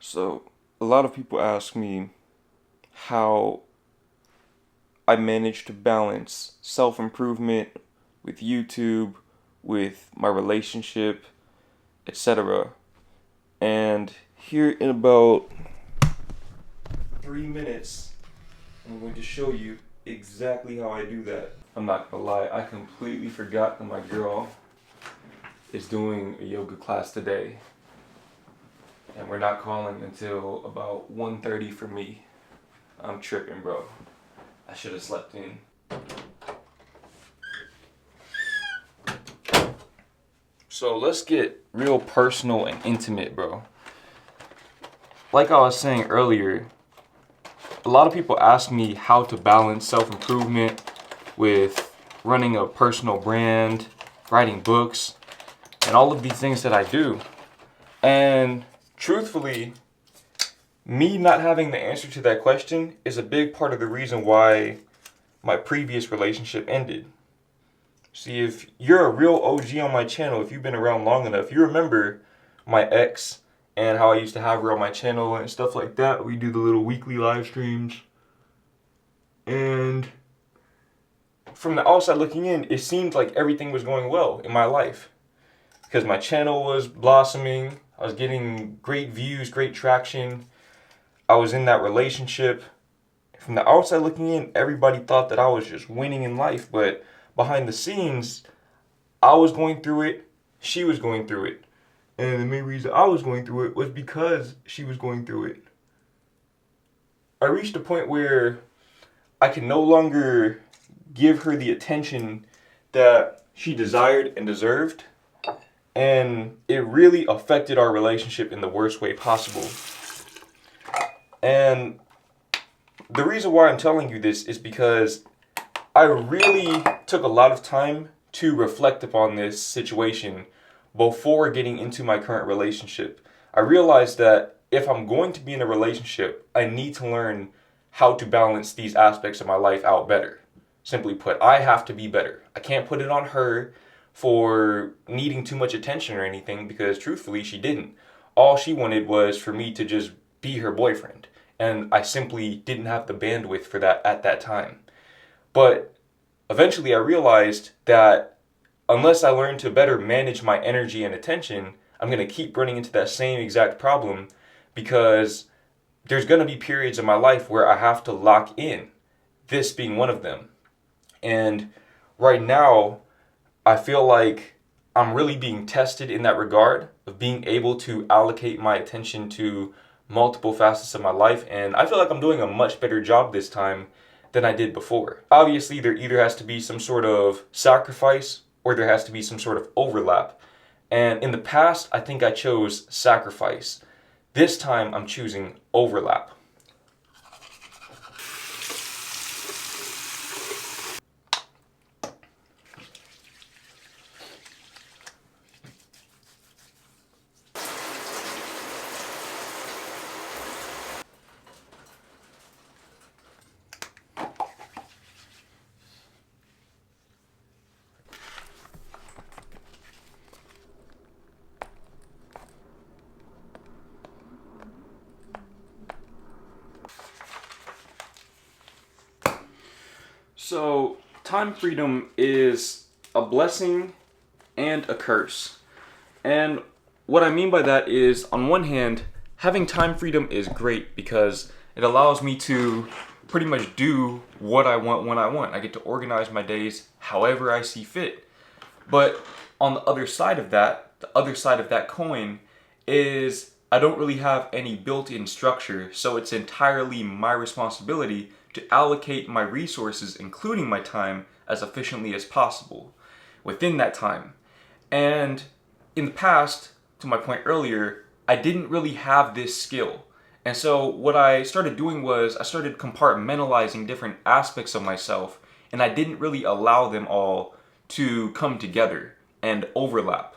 So, a lot of people ask me how I manage to balance self improvement with YouTube, with my relationship, etc. And here in about 3 minutes, I'm going to show you exactly how I do that. I'm not gonna lie, I completely forgot that my girl is doing a yoga class today. And we're not calling until about 1:30 for me. I'm tripping, bro. I should have slept in. So let's get real personal and intimate, bro. Like I was saying earlier, a lot of people ask me how to balance self-improvement with running a personal brand, writing books, and all of these things that I do. And truthfully, me not having the answer to that question is a big part of the reason why my previous relationship ended. See, if you're a real OG on my channel, if you've been around long enough, you remember my ex and how I used to have her on my channel and stuff like that. We do the little weekly live streams. And from the outside looking in, it seemed like everything was going well in my life. Because my channel was blossoming, I was getting great views, great traction. I was in that relationship. From the outside looking in, everybody thought that I was just winning in life, but behind the scenes, I was going through it, she was going through it. And the main reason I was going through it was because she was going through it. I reached a point where I could no longer give her the attention that she desired and deserved, and it really affected our relationship in the worst way possible. And the reason why I'm telling you this is because I really took a lot of time to reflect upon this situation before getting into my current relationship. I realized that if I'm going to be in a relationship, I need to learn how to balance these aspects of my life out better. Simply put, I have to be better. I can't put it on her for needing too much attention or anything, because truthfully, she didn't. All she wanted was for me to just be her boyfriend. And I simply didn't have the bandwidth for that at that time. But eventually I realized that unless I learn to better manage my energy and attention, I'm going to keep running into that same exact problem, because there's going to be periods in my life where I have to lock in, this being one of them. And right now, I feel like I'm really being tested in that regard of being able to allocate my attention to multiple facets of my life, and I feel like I'm doing a much better job this time than I did before. Obviously, there either has to be some sort of sacrifice or there has to be some sort of overlap. And in the past, I think I chose sacrifice. This time, I'm choosing overlap. So, time freedom is a blessing and a curse. And what I mean by that is, on one hand, having time freedom is great because it allows me to pretty much do what I want when I want. I get to organize my days however I see fit. But on the other side of that, the other side of that coin is I don't really have any built-in structure, so it's entirely my responsibility to allocate my resources, including my time, as efficiently as possible within that time. And in the past, to my point earlier, I didn't really have this skill. And so what I started doing was I started compartmentalizing different aspects of myself, and I didn't really allow them all to come together and overlap.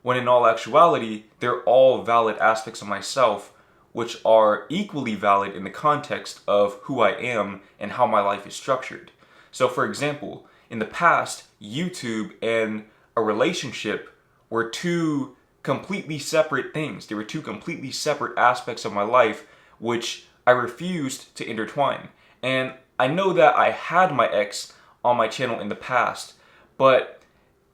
When in all actuality, they're all valid aspects of myself, which are equally valid in the context of who I am and how my life is structured. So for example, in the past, YouTube and a relationship were two completely separate things. They were two completely separate aspects of my life, which I refused to intertwine. And I know that I had my ex on my channel in the past, but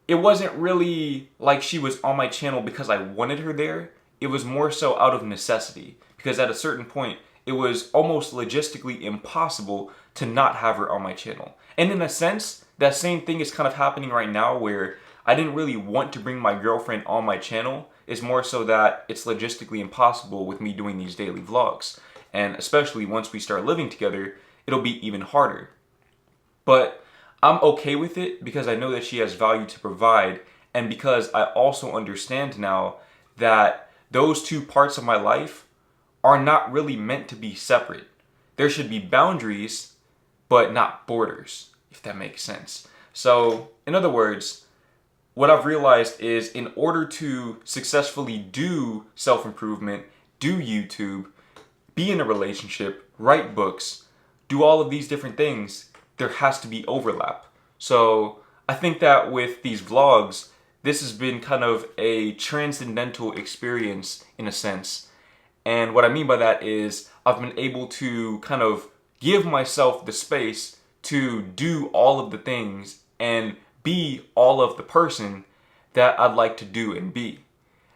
it wasn't really like she was on my channel because I wanted her there. It was more so out of necessity, because at a certain point, it was almost logistically impossible to not have her on my channel. And in a sense, that same thing is kind of happening right now, where I didn't really want to bring my girlfriend on my channel. It's more so that it's logistically impossible with me doing these daily vlogs. And especially once we start living together, it'll be even harder. But I'm okay with it because I know that she has value to provide, and because I also understand now that those two parts of my life are not really meant to be separate. There should be boundaries, but not borders, if that makes sense. So, in other words, what I've realized is, in order to successfully do self-improvement, do YouTube, be in a relationship, write books, do all of these different things, there has to be overlap. So I think that with these vlogs, this has been kind of a transcendental experience in a sense. And what I mean by that is I've been able to kind of give myself the space to do all of the things and be all of the person that I'd like to do and be.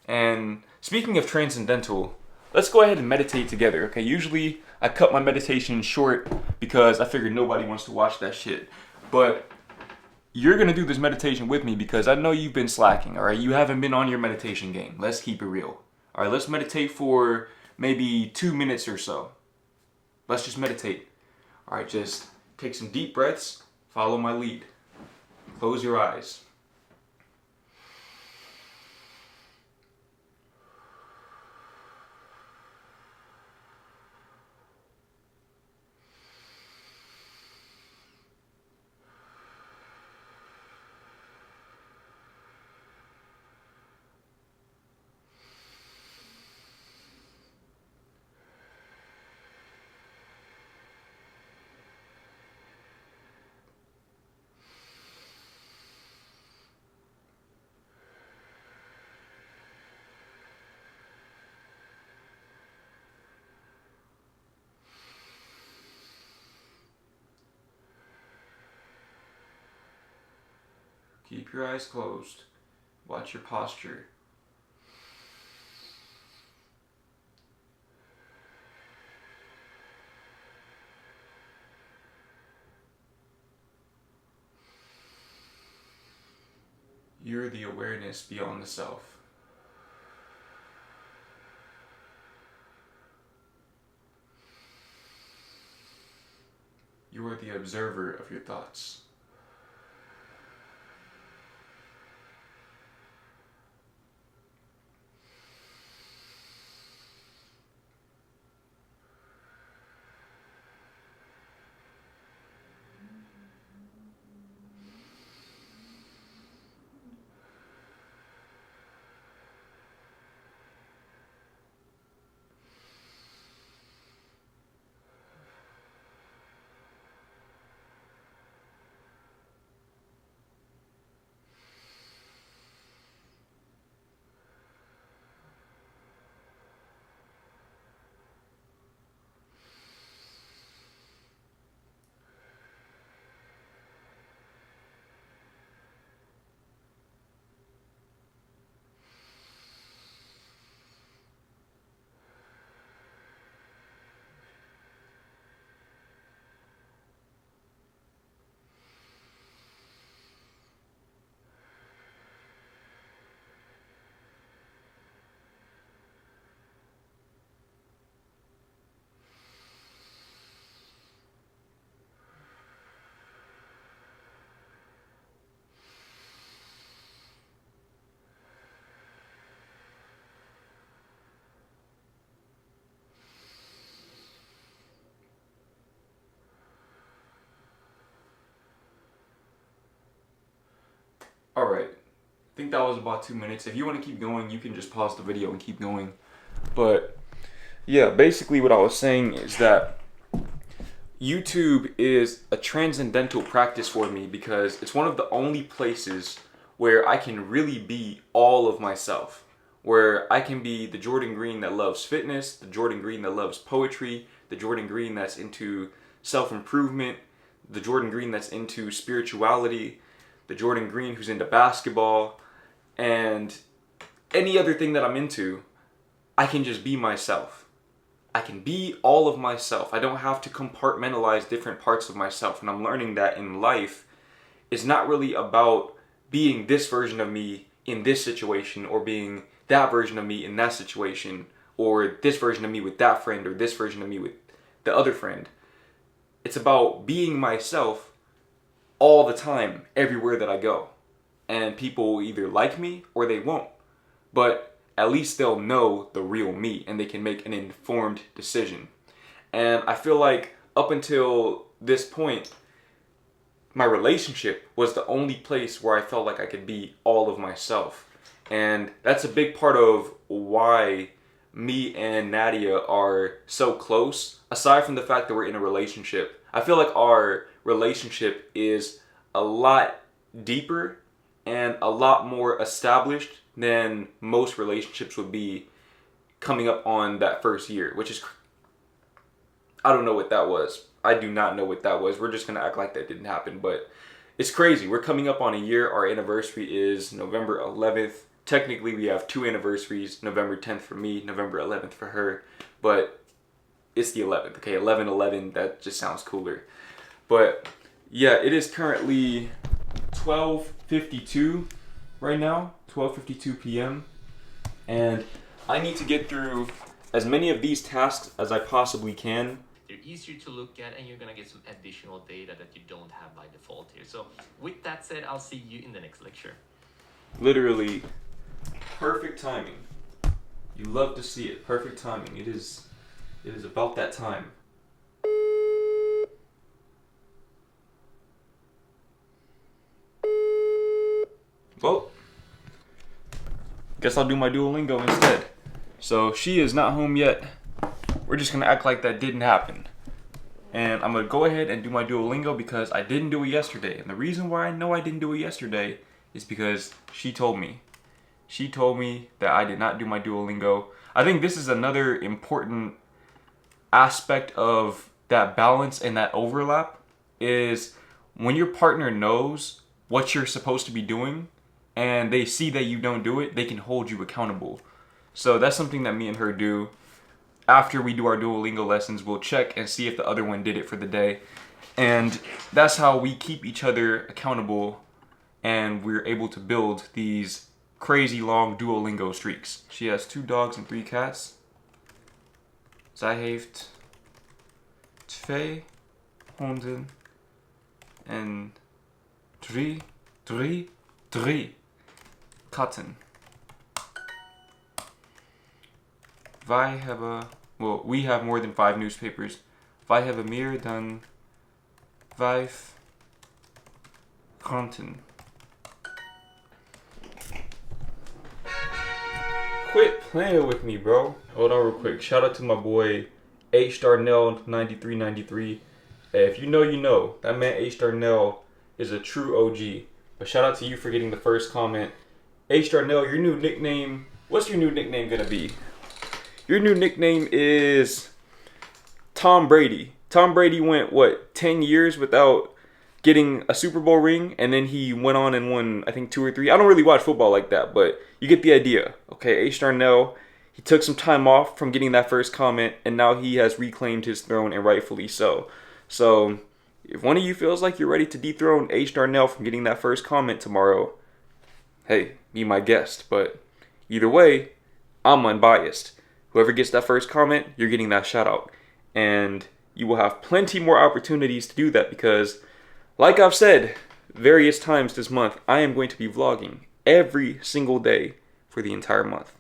And speaking of transcendental, let's go ahead and meditate together, okay? Usually I cut my meditation short because I figured nobody wants to watch that shit. But you're gonna do this meditation with me because I know you've been slacking, all right? You haven't been on your meditation game. Let's keep it real. All right, let's meditate for maybe 2 minutes or so. Let's just meditate. All right, just take some deep breaths, follow my lead. Close your eyes. Keep your eyes closed. Watch your posture. You're the awareness beyond the self. You are the observer of your thoughts. Alright, I think that was about 2 minutes. If you want to keep going, you can just pause the video and keep going. But yeah, basically what I was saying is that YouTube is a transcendental practice for me because it's one of the only places where I can really be all of myself. where I can be the Jordan Green that loves fitness, the Jordan Green that loves poetry, the Jordan Green that's into self-improvement, the Jordan Green that's into spirituality, the Jordan Green who's into basketball, and any other thing that I'm into. I can just be myself. I can be all of myself. I don't have to compartmentalize different parts of myself. And I'm learning that in life, it's not really about being this version of me in this situation, or being that version of me in that situation, or this version of me with that friend, or this version of me with the other friend. It's about being myself all the time, everywhere that I go. And people will either like me or they won't. But at least they'll know the real me and they can make an informed decision. And I feel like up until this point, my relationship was the only place where I felt like I could be all of myself. And that's a big part of why me and Nadia are so close. Aside from the fact that we're in a relationship, I feel like our relationship is a lot deeper and a lot more established than most relationships would be coming up on that first year, which is, I don't know what that was. I do not know what that was. We're just going to act like that didn't happen, but it's crazy. We're coming up on a year. Our anniversary is November 11th. Technically, we have 2 anniversaries, November 10th for me, November 11th for her, but it's the 11th, okay? 11/11, that just sounds cooler. But yeah, it is currently 12:52 right now, 12:52 p.m. And I need to get through as many of these tasks as I possibly can. They're easier to look at, and you're gonna get some additional data that you don't have by default here. So with that said, I'll see you in the next lecture. Literally perfect timing. You love to see it. Perfect timing. It is about that time. Well, guess I'll do my Duolingo instead. So she is not home yet. We're just gonna act like that didn't happen. And I'm gonna go ahead and do my Duolingo because I didn't do it yesterday. And the reason why I know I didn't do it yesterday is because she told me. She told me that I did not do my Duolingo. I think this is another important aspect of that balance and that overlap, is when your partner knows what you're supposed to be doing and they see that you don't do it, they can hold you accountable. So that's something that me and her do. After we do our Duolingo lessons, we'll check and see if the other one did it for the day. And that's how we keep each other accountable, and we're able to build these crazy long Duolingo streaks. She has 2 dogs and 3 cats. Zij heeft 2 honden en 3 katten. Wij hebben, well, we have more than 5 newspapers. Wij hebben meer dan 5 kranten. Quit playing with me, bro. Hold on real quick. Shout out to my boy H Darnell 9393. If you know, you know. That man H Darnell is a true OG. But shout out to you for getting the first comment. H Darnell, your new nickname. What's your new nickname gonna be? Your new nickname is Tom Brady. Tom Brady went, 10 years without getting a Super Bowl ring, and then he went on and won, I think, 2 or 3. I don't really watch football like that, but you get the idea. Okay, H. Darnell, he took some time off from getting that first comment, and now he has reclaimed his throne, and rightfully so. So, if one of you feels like you're ready to dethrone H. Darnell from getting that first comment tomorrow, hey, be my guest. But either way, I'm unbiased. Whoever gets that first comment, you're getting that shout out. And you will have plenty more opportunities to do that because, like I've said various times this month, I am going to be vlogging every single day for the entire month.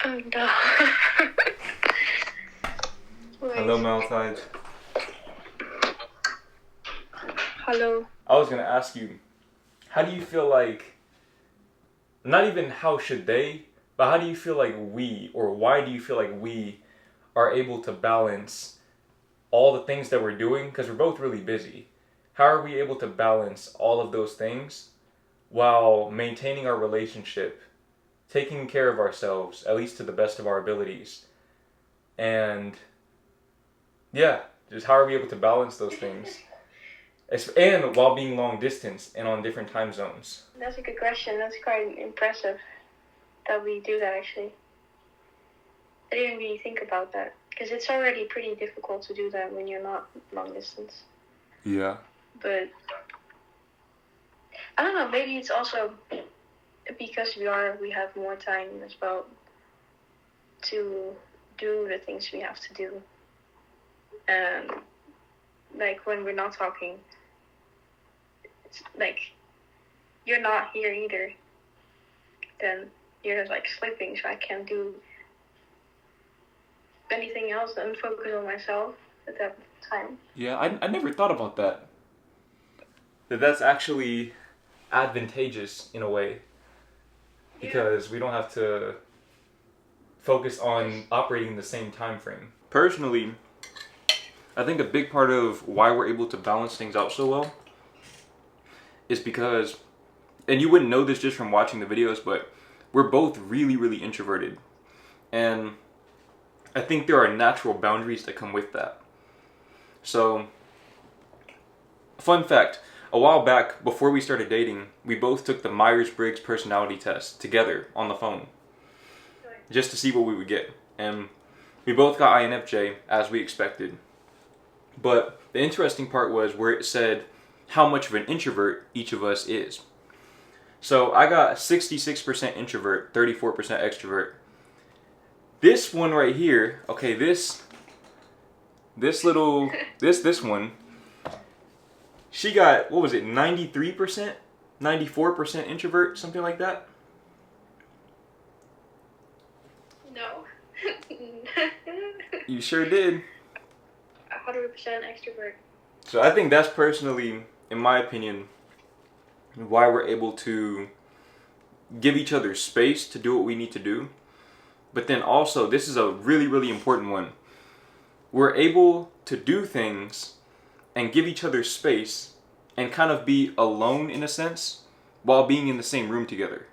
Oh no. Hello, Maltide. Hello. I was going to ask you, how do you feel like, not even how should they, but how do you feel like we, or why do you feel like we are able to balance all the things that we're doing? Because we're both really busy. how are we able to balance all of those things while maintaining our relationship, taking care of ourselves, at least to the best of our abilities, and yeah, just how are we able to balance those things? And while being long distance and on different time zones. That's a good question. That's quite impressive that we do that, actually. I didn't really think about that, because it's already pretty difficult to do that when you're not long distance. Yeah. But I don't know, maybe it's also because we have more time as well to do the things we have to do. Like when we're not talking, it's like you're not here either. Then you're like sleeping, so I can't do anything else than focus on myself at that time. Yeah, I never thought about that. That's actually advantageous in a way. Because we don't have to focus on operating the same time frame. Personally, I think a big part of why we're able to balance things out so well is because, and you wouldn't know this just from watching the videos, but we're both really, really introverted. And I think there are natural boundaries that come with that. So, fun fact, a while back, before we started dating, we both took the Myers-Briggs personality test together on the phone. Just to see what we would get. And we both got INFJ, as we expected. But the interesting part was where it said how much of an introvert each of us is. So I got 66% introvert, 34% extrovert. This one right here, okay, this one, she got, what was it, 93%? 94% introvert, something like that? No. You sure did. 100% extrovert. So I think that's personally, in my opinion, why we're able to give each other space to do what we need to do. But then also, this is a really, really important one. We're able to do things and give each other space and kind of be alone in a sense while being in the same room together.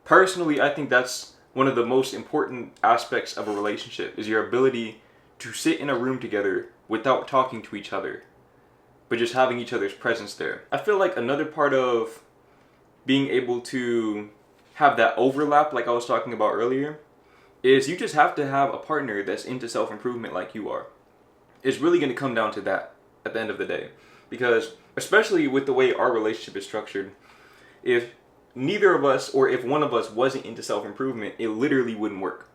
Personally, I think that's one of the most important aspects of a relationship, is your ability to sit in a room together without talking to each other, but just having each other's presence there. I feel like another part of being able to have that overlap, like I was talking about earlier, is you just have to have a partner that's into self-improvement like you are. It's really going to come down to that at the end of the day. Because, especially with the way our relationship is structured, if neither of us, or if one of us wasn't into self-improvement, it literally wouldn't work.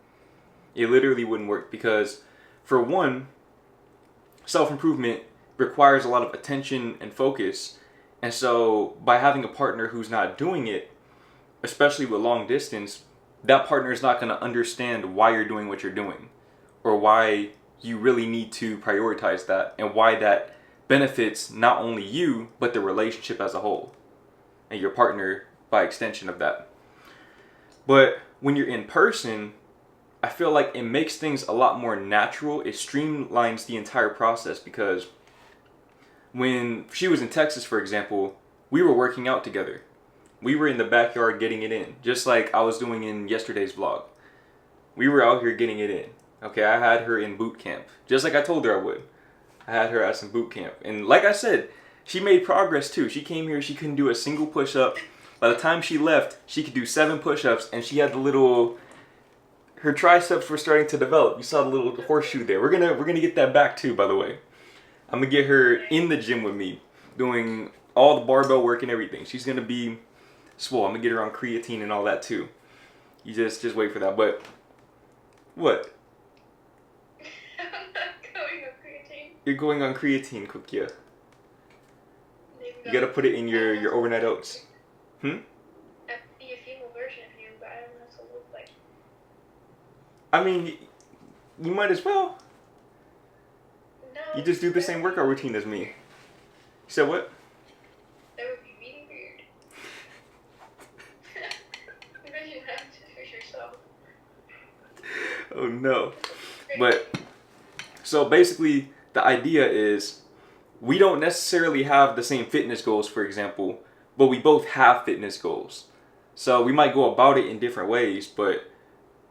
It literally wouldn't work because, for one, self-improvement requires a lot of attention and focus. And so, by having a partner who's not doing it, especially with long distance, that partner is not going to understand why you're doing what you're doing, or why you really need to prioritize that, and why that benefits not only you, but the relationship as a whole, and your partner by extension of that. But when you're in person, I feel like it makes things a lot more natural. It streamlines the entire process, because when she was in Texas, for example, we were working out together. We were in the backyard getting it in, just like I was doing in yesterday's vlog. We were out here getting it in. Okay, I had her in boot camp, just like I told her I would. I had her at some boot camp. And like I said, she made progress too. She came here, she couldn't do a single push-up. By the time she left, she could do 7 push-ups, and she had the little, her triceps were starting to develop. You saw the little horseshoe there. We're gonna get that back too, by the way. I'm gonna get her in the gym with me, doing all the barbell work and everything. She's gonna be swole. I'm gonna get her on creatine and all that too. You just wait for that. But what? I'm not going on creatine. You're going on creatine, Cookia. You gotta put it in your overnight oats. Be a female version of you, but I don't know what to look like. I mean, you might as well. No. You just do the same workout routine as me. You said what? That would be really weird. Because you have to push yourself. Oh no. But, so basically, the idea is we don't necessarily have the same fitness goals, for example, but we both have fitness goals. So we might go about it in different ways, but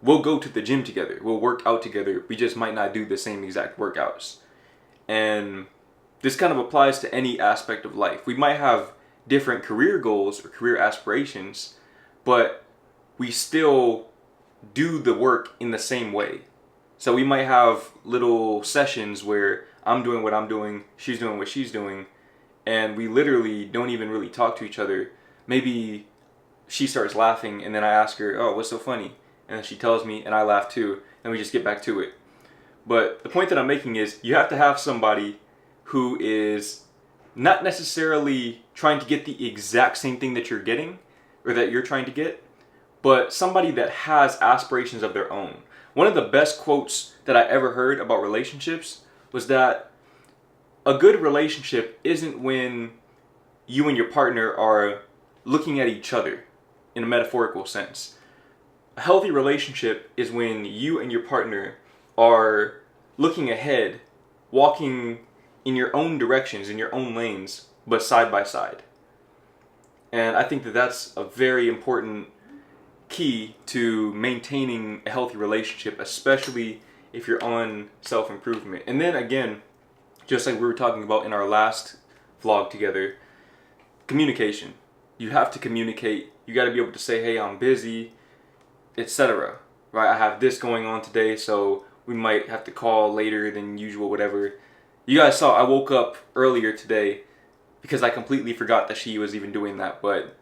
we'll go to the gym together. We'll work out together. We just might not do the same exact workouts. And this kind of applies to any aspect of life. We might have different career goals or career aspirations, but we still do the work in the same way. So we might have little sessions where I'm doing what I'm doing, she's doing what she's doing, and we literally don't even really talk to each other. Maybe she starts laughing and then I ask her, oh, what's so funny? And then she tells me and I laugh too, and we just get back to it. But the point that I'm making is you have to have somebody who is not necessarily trying to get the exact same thing that you're getting or that you're trying to get, but somebody that has aspirations of their own. One of the best quotes that I ever heard about relationships was that a good relationship isn't when you and your partner are looking at each other in a metaphorical sense. A healthy relationship is when you and your partner are looking ahead, walking in your own directions, in your own lanes, but side by side. And I think that that's a very important key to maintaining a healthy relationship, especially if you're on self-improvement. And then again, just like we were talking about in our last vlog together, communication. You have to communicate. You got to be able to say, hey, I'm busy, etc. Right? I have this going on today, so we might have to call later than usual, whatever. You guys saw I woke up earlier today because I completely forgot that she was even doing that, but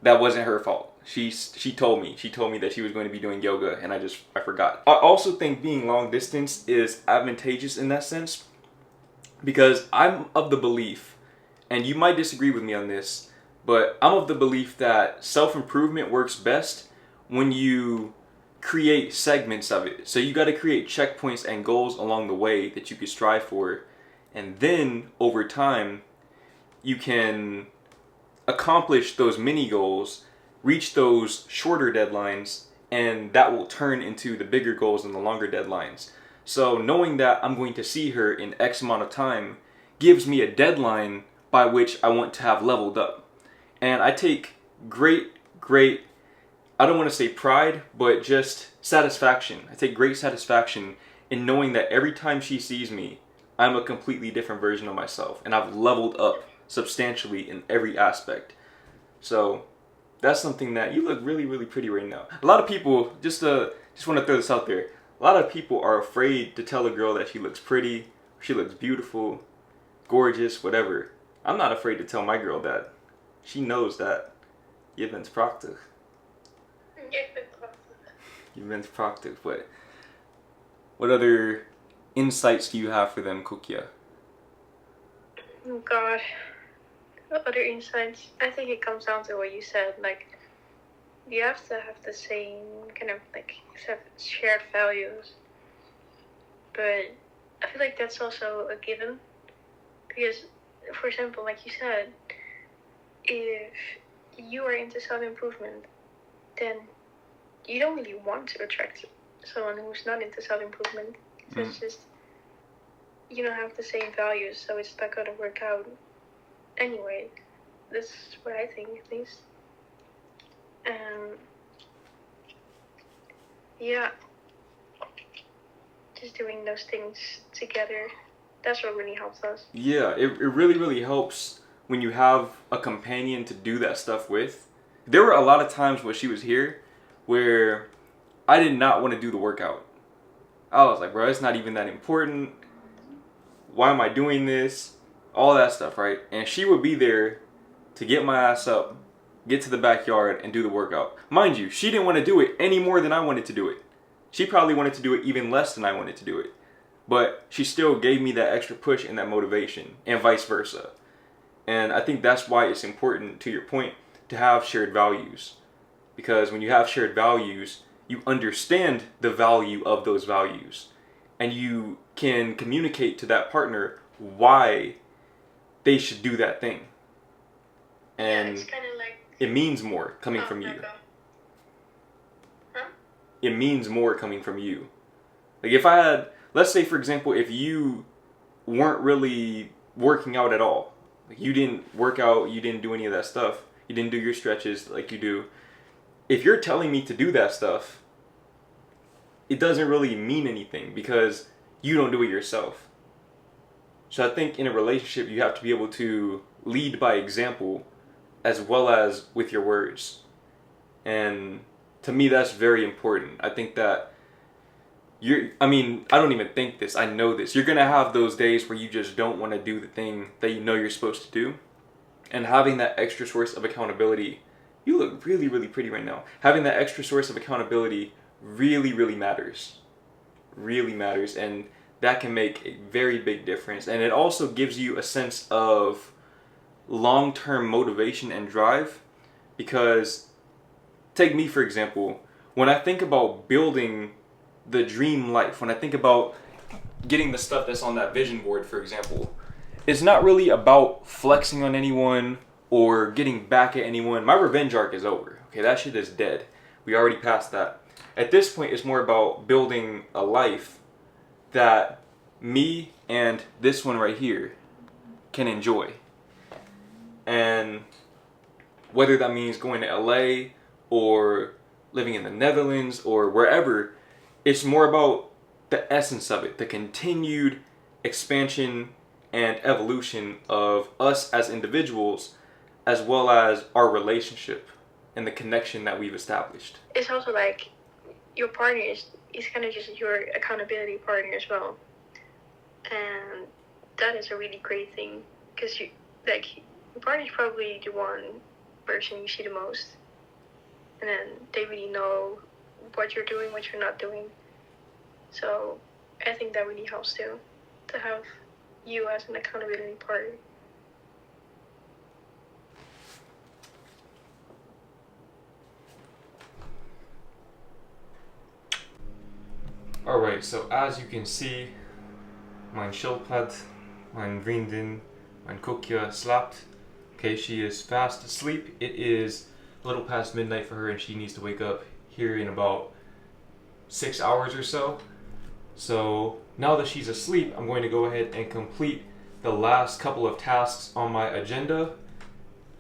that wasn't her fault. She told me that she was going to be doing yoga, and I forgot. I also think being long distance is advantageous in that sense because I'm of the belief, and you might disagree with me on this, but I'm of the belief that self-improvement works best when you create segments of it. So you got to create checkpoints and goals along the way that you could strive for, and then over time you can accomplish those mini goals, reach those shorter deadlines, and that will turn into the bigger goals and the longer deadlines. So knowing that I'm going to see her in X amount of time gives me a deadline by which I want to have leveled up. And I take great, I don't want to say pride, but just satisfaction. I take great satisfaction in knowing that every time she sees me, I'm a completely different version of myself, and I've leveled up substantially in every aspect. So that's something that you look really, really pretty right now. A lot of people, just want to throw this out there, a lot of people are afraid to tell a girl that she looks pretty, she looks beautiful, gorgeous, whatever. I'm not afraid to tell my girl that. She knows that. Je bent prachtig. Je bent prachtig. But what other insights do you have for them, Kukia? Oh God. Other insights? I think it comes down to what you said. Like, you have to have the same kind of shared values. But I feel like that's also a given. Because, for example, like you said, if you are into self-improvement, then you don't really want to attract someone who's not into self-improvement. So it's just, you don't have the same values, so it's not going to work out. Anyway, that's what I think, at least. Yeah, just doing those things together, that's what really helps us. Yeah, it really, really helps when you have a companion to do that stuff with. There were a lot of times when she was here where I did not want to do the workout. I was like, bro, it's not even that important. Why am I doing this? All that stuff, right? And she would be there to get my ass up, get to the backyard, and do the workout. Mind you, she didn't want to do it any more than I wanted to do it. She probably wanted to do it even less than I wanted to do it. But she still gave me that extra push and that motivation, and vice versa. And I think that's why it's important, to your point, to have shared values. Because when you have shared values, you understand the value of those values. And you can communicate to that partner why they should do that thing. And it's kind of like, it means more coming from you. Huh? It means more coming from you. Like if I had, let's say for example, if you weren't really working out at all. Like, you didn't work out, you didn't do any of that stuff. You didn't do your stretches like you do. If you're telling me to do that stuff, it doesn't really mean anything because you don't do it yourself. So I think in a relationship, you have to be able to lead by example as well as with your words. And to me, that's very important. I think that I don't even think this, I know this. You're going to have those days where you just don't want to do the thing that you know you're supposed to do. And having that extra source of accountability, you look really, really pretty right now. Having that extra source of accountability really, really matters. Really matters. And that can make a very big difference. And it also gives you a sense of long-term motivation and drive. Because, take me for example, when I think about building the dream life, when I think about getting the stuff that's on that vision board, for example, it's not really about flexing on anyone or getting back at anyone. My revenge arc is over. Okay, that shit is dead. We already passed that. At this point, it's more about building a life that me and this one right here can enjoy. And whether that means going to LA or living in the Netherlands or wherever, it's more about the essence of it, the continued expansion and evolution of us as individuals, as well as our relationship and the connection that we've established. It's also like your partner is kind of just your accountability partner as well. And that is a really great thing because your partner is probably the one person you see the most. And then they really know what you're doing, what you're not doing. So I think that really helps too, to have you as an accountability partner. Alright, so as you can see, mein Schildpad, mein Vriendin, mein Kokja slapt. Okay, she is fast asleep. It is a little past midnight for her and she needs to wake up here in about 6 hours or so. So now that she's asleep, I'm going to go ahead and complete the last couple of tasks on my agenda,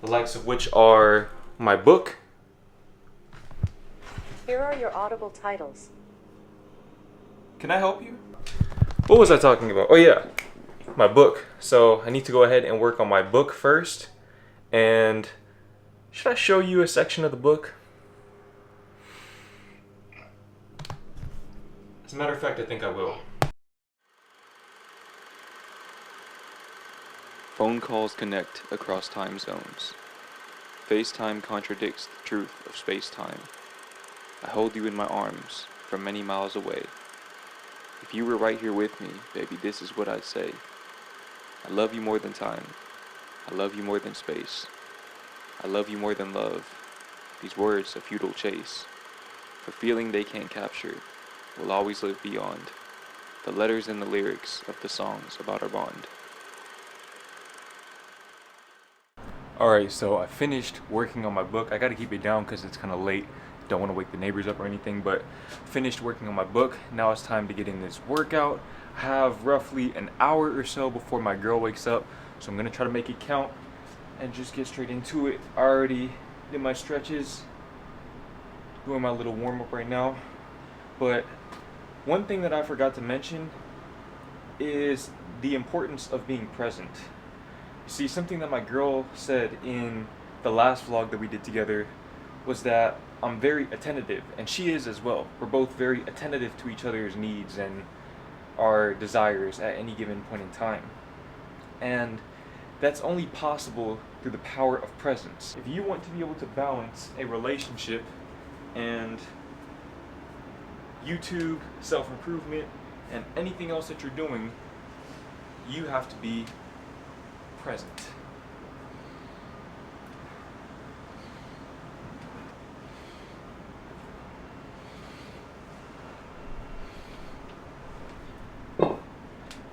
the likes of which are my book. Here are your audible titles. Can I help you? What was I talking about? Oh yeah, my book. So I need to go ahead and work on my book first. And should I show you a section of the book? As a matter of fact, I think I will. Phone calls connect across time zones. FaceTime contradicts the truth of space-time. I hold you in my arms from many miles away. If you were right here with me, baby, this is what I'd say. I love you more than time. I love you more than space. I love you more than love. These words a futile chase. The feeling they can't capture will always live beyond the letters and the lyrics of the songs about our bond. Alright, so I finished working on my book. I gotta keep it down because it's kind of late. Don't want to wake the neighbors up or anything, but finished working on my book. Now it's time to get in this workout. I have roughly an hour or so before my girl wakes up, so I'm gonna try to make it count and just get straight into it. I already did my stretches, doing my little warm-up right now. But one thing that I forgot to mention is the importance of being present. You see, something that my girl said in the last vlog that we did together was that I'm very attentive, and she is as well. We're both very attentive to each other's needs and our desires at any given point in time. And that's only possible through the power of presence. If you want to be able to balance a relationship and YouTube, self-improvement, and anything else that you're doing, you have to be present.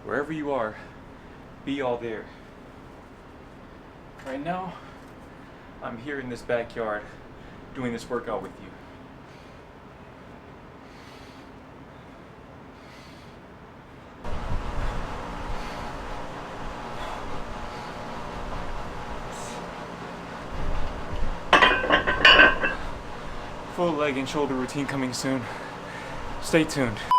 Wherever you are, be all there. Right now, I'm here in this backyard doing this workout with you. full leg and shoulder routine coming soon. Stay tuned.